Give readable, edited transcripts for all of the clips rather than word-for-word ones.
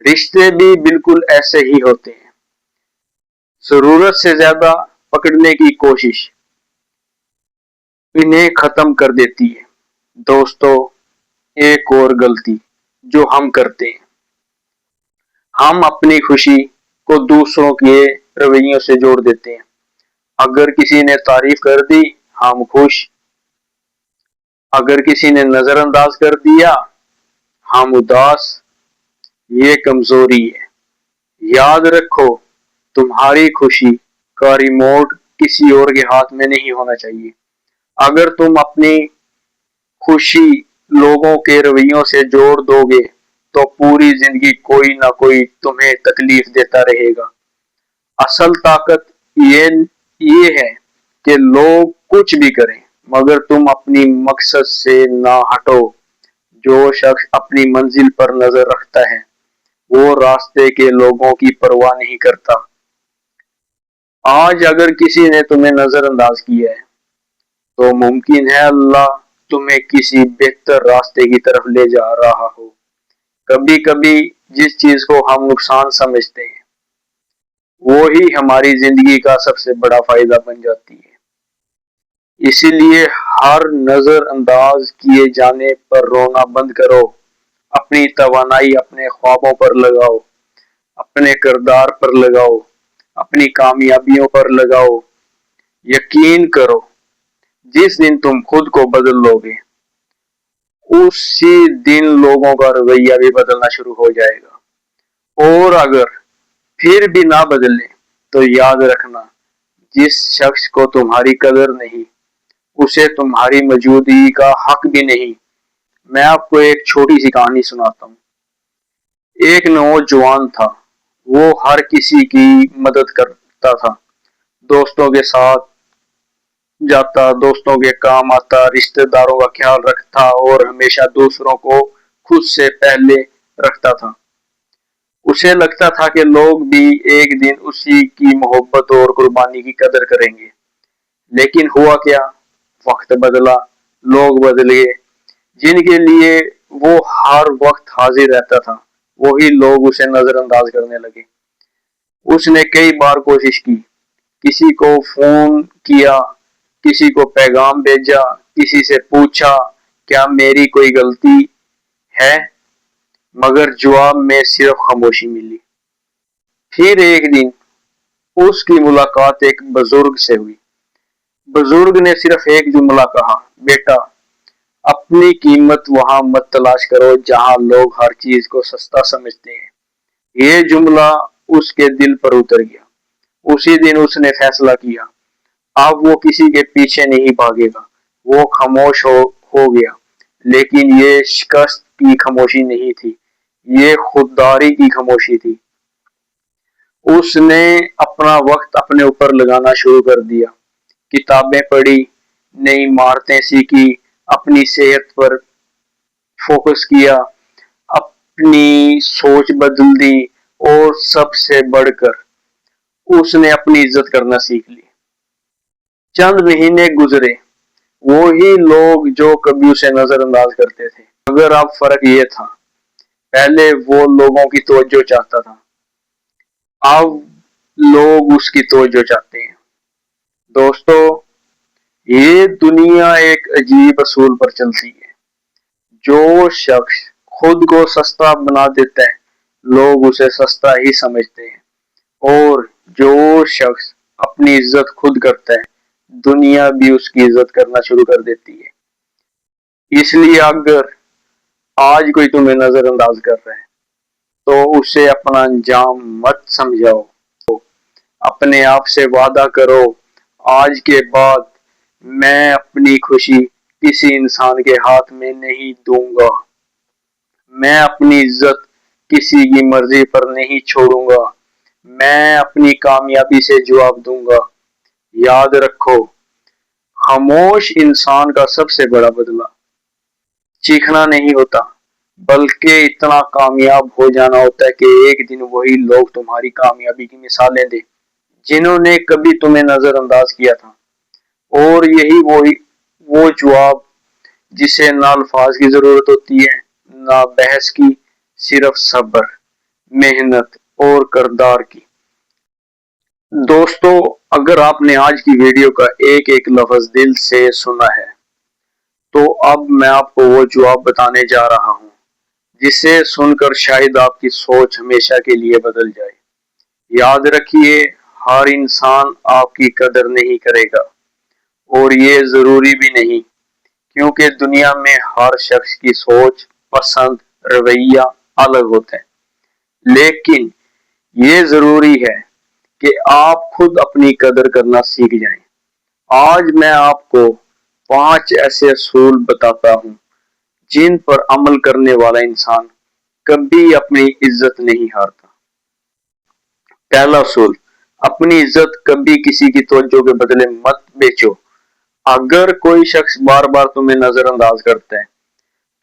رشتے بھی بالکل ایسے ہی ہوتے ہیں، ضرورت سے زیادہ پکڑنے کی کوشش انہیں ختم کر دیتی ہے۔ دوستو، ایک اور غلطی جو ہم کرتے ہیں، ہم اپنی خوشی کو دوسروں کے رویوں سے جوڑ دیتے ہیں۔ اگر کسی نے تعریف کر دی، ہم خوش۔ اگر کسی نے نظر انداز کر دیا، ہم اداس۔ یہ کمزوری ہے۔ یاد رکھو، تمہاری خوشی کا ریموٹ کسی اور کے ہاتھ میں نہیں ہونا چاہیے۔ اگر تم اپنی خوشی لوگوں کے رویوں سے جوڑ دو گے تو پوری زندگی کوئی نہ کوئی تمہیں تکلیف دیتا رہے گا۔ اصل طاقت یہ ہے کہ لوگ کچھ بھی کریں مگر تم اپنی مقصد سے نہ ہٹو۔ جو شخص اپنی منزل پر نظر رکھتا ہے وہ راستے کے لوگوں کی پرواہ نہیں کرتا۔ آج اگر کسی نے تمہیں نظر انداز کیا ہے تو ممکن ہے اللہ تمہیں کسی بہتر راستے کی طرف لے جا رہا ہو۔ کبھی کبھی جس چیز کو ہم نقصان سمجھتے ہیں وہی ہماری زندگی کا سب سے بڑا فائدہ بن جاتی ہے۔ اسی لیے ہر نظر انداز کیے جانے پر رونا بند کرو۔ اپنی توانائی اپنے خوابوں پر لگاؤ، اپنے کردار پر لگاؤ، اپنی کامیابیوں پر لگاؤ۔ یقین کرو، جس دن تم خود کو بدل لو گے اسی دن لوگوں کا رویہ بھی بدلنا شروع ہو جائے گا۔ اور اگر پھر بھی نہ بدلے تو یاد رکھنا، جس شخص کو تمہاری قدر نہیں اسے تمہاری موجودگی کا حق بھی نہیں۔ میں آپ کو ایک چھوٹی سی کہانی سناتا ہوں۔ ایک نوجوان تھا، وہ ہر کسی کی مدد کرتا تھا، دوستوں کے ساتھ جاتا، دوستوں کے کام آتا، رشتہ داروں کا خیال رکھتا اور ہمیشہ دوسروں کو خود سے پہلے رکھتا تھا۔ اسے لگتا تھا کہ لوگ بھی ایک دن اسی کی محبت اور قربانی کی قدر کریں گے۔ لیکن ہوا کیا؟ وقت بدلا، لوگ بدلے۔ جن کے لیے وہ ہر وقت حاضر رہتا تھا وہی لوگ اسے نظر انداز کرنے لگے۔ اس نے کئی بار کوشش کی، کسی کو فون کیا، کسی کو پیغام بھیجا، کسی سے پوچھا کیا میری کوئی غلطی ہے، مگر جواب میں صرف خاموشی ملی۔ پھر ایک دن اس کی ملاقات ایک بزرگ سے ہوئی۔ بزرگ نے صرف ایک جملہ کہا، بیٹا، اپنی قیمت وہاں مت تلاش کرو جہاں لوگ ہر چیز کو سستا سمجھتے ہیں۔ یہ جملہ اس کے دل پر اتر گیا۔ اسی دن اس نے فیصلہ کیا، اب وہ کسی کے پیچھے نہیں بھاگے گا۔ وہ خاموش ہو گیا، لیکن یہ شکست کی خاموشی نہیں تھی، یہ خودداری کی خاموشی تھی۔ اس نے اپنا وقت اپنے اوپر لگانا شروع کر دیا، کتابیں پڑھی، نئی مہارتیں سیکھی، اپنی صحت پر فوکس کیا، اپنی سوچ بدل دی اور سب سے بڑھ کر اس نے اپنی عزت کرنا سیکھ لی۔ چند مہینے گزرے، وہی لوگ جو کبھی اسے نظر انداز کرتے تھے، مگر اب فرق یہ تھا، پہلے وہ لوگوں کی توجہ چاہتا تھا، اب لوگ اس کی توجہ چاہتے ہیں۔ دوستو، یہ دنیا ایک عجیب اصول پر چلتی ہے۔ جو شخص خود کو سستا بنا دیتا ہے لوگ اسے سستا ہی سمجھتے ہیں، اور جو شخص اپنی عزت خود کرتا ہے دنیا بھی اس کی عزت کرنا شروع کر دیتی ہے۔ اس لیے اگر آج کوئی تمہیں نظر انداز کر رہا ہے تو اسے اپنا انجام مت سمجھاؤ۔ اپنے آپ سے وعدہ کرو، آج کے بعد میں اپنی خوشی کسی انسان کے ہاتھ میں نہیں دوں گا، میں اپنی عزت کسی کی مرضی پر نہیں چھوڑوں گا، میں اپنی کامیابی سے جواب دوں گا۔ یاد رکھو، خاموش انسان کا سب سے بڑا بدلہ چیخنا نہیں ہوتا بلکہ اتنا کامیاب ہو جانا ہوتا ہے کہ ایک دن وہی لوگ تمہاری کامیابی کی مثالیں دیں جنہوں نے کبھی تمہیں نظر انداز کیا تھا۔ اور یہی وہ جواب جسے نہ الفاظ کی ضرورت ہوتی ہے نہ بحث کی، صرف صبر۔ محنت اور کردار کی۔ دوستو، اگر آپ نے آج کی ویڈیو کا ایک ایک لفظ دل سے سنا ہے تو اب میں آپ کو وہ جواب بتانے جا رہا ہوں جسے سن کر شاید آپ کی سوچ ہمیشہ کے لیے بدل جائے۔ یاد رکھیے، ہر انسان آپ کی قدر نہیں کرے گا، اور یہ ضروری بھی نہیں، کیونکہ دنیا میں ہر شخص کی سوچ، پسند، رویہ الگ ہوتے ہیں۔ لیکن یہ ضروری ہے کہ آپ خود اپنی قدر کرنا سیکھ جائیں۔ آج میں آپ کو 5 ایسے اصول بتاتا ہوں جن پر عمل کرنے والا انسان کبھی اپنی عزت نہیں ہارتا۔ پہلا اصول، اپنی عزت کبھی کسی کی توجہ کے بدلے مت بیچو۔ اگر کوئی شخص بار بار تمہیں نظر انداز کرتا ہے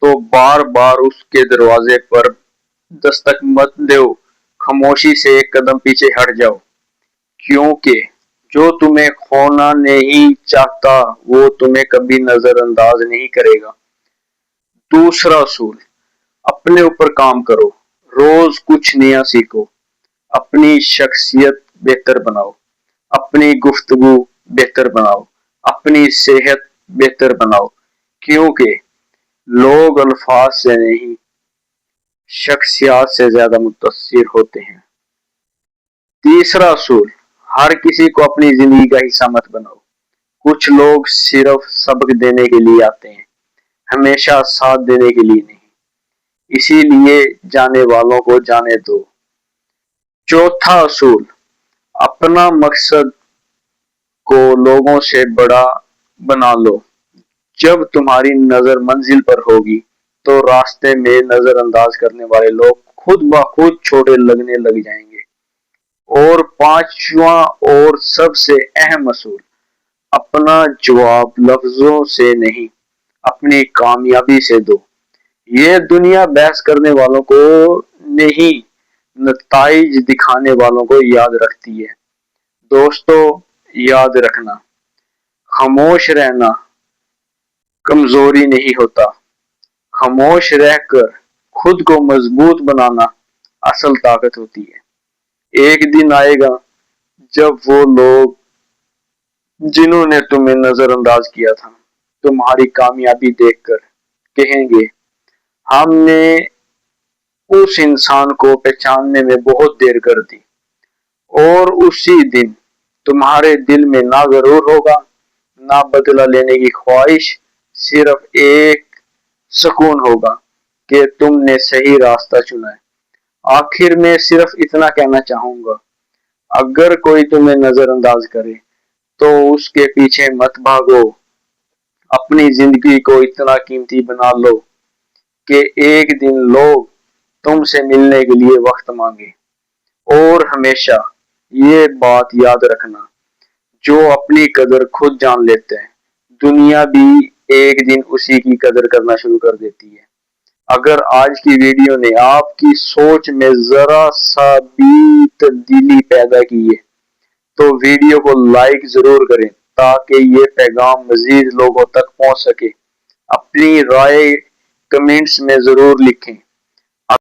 تو بار بار اس کے دروازے پر دستک مت دو، خاموشی سے ایک قدم پیچھے ہٹ جاؤ، کیونکہ جو تمہیں کھونا نہیں چاہتا وہ تمہیں کبھی نظر انداز نہیں کرے گا۔ دوسرا اصول، اپنے اوپر کام کرو، روز کچھ نیا سیکھو، اپنی شخصیت بہتر بناؤ، اپنی گفتگو بہتر بناؤ، اپنی صحت بہتر بناؤ، کیونکہ لوگ الفاظ سے نہیں، شخصیات سے زیادہ متاثر ہوتے ہیں۔ تیسرا اصول، ہر کسی کو اپنی زندگی کا حصہ مت بناؤ۔ کچھ لوگ صرف سبق دینے کے لیے آتے ہیں، ہمیشہ ساتھ دینے کے لیے نہیں، اسی لیے جانے والوں کو جانے دو۔ چوتھا اصول، اپنا مقصد کو لوگوں سے بڑا بنا لو۔ جب تمہاری نظر منزل پر ہوگی تو راستے میں نظر انداز کرنے والے لوگ خود بخود چھوٹے لگنے لگ جائیں گے۔ اور پانچواں اور سب سے اہم اصول، اپنا جواب لفظوں سے نہیں، اپنی کامیابی سے دو۔ یہ دنیا بحث کرنے والوں کو نہیں، نتائج دکھانے والوں کو یاد رکھتی ہے۔ دوستو، یاد رکھنا، خاموش رہنا کمزوری نہیں ہوتا، خاموش رہ کر خود کو مضبوط بنانا اصل طاقت ہوتی ہے۔ ایک دن آئے گا جب وہ لوگ جنہوں نے تمہیں نظر انداز کیا تھا تمہاری کامیابی دیکھ کر کہیں گے، ہم نے اس انسان کو پہچاننے میں بہت دیر کر دی۔ اور اسی دن تمہارے دل میں نہ غرور ہوگا، نہ بدلہ لینے کی خواہش، صرف ایک سکون ہوگا کہ تم نے صحیح راستہ چنا ہے۔ آخر میں صرف اتنا کہنا چاہوں گا، اگر کوئی تمہیں نظر انداز کرے تو اس کے پیچھے مت بھاگو۔ اپنی زندگی کو اتنا قیمتی بنا لو کہ ایک دن لوگ تم سے ملنے کے لیے وقت مانگے۔ اور ہمیشہ یہ بات یاد رکھنا، جو اپنی قدر خود جان لیتے ہیں دنیا بھی ایک دن اسی کی قدر کرنا شروع کر دیتی ہے۔ اگر آج کی ویڈیو نے آپ کی سوچ میں ذرا سا بھی تبدیلی پیدا کی ہے تو ویڈیو کو لائک ضرور کریں تاکہ یہ پیغام مزید لوگوں تک پہنچ سکے۔ اپنی رائے کمنٹس میں ضرور لکھیں۔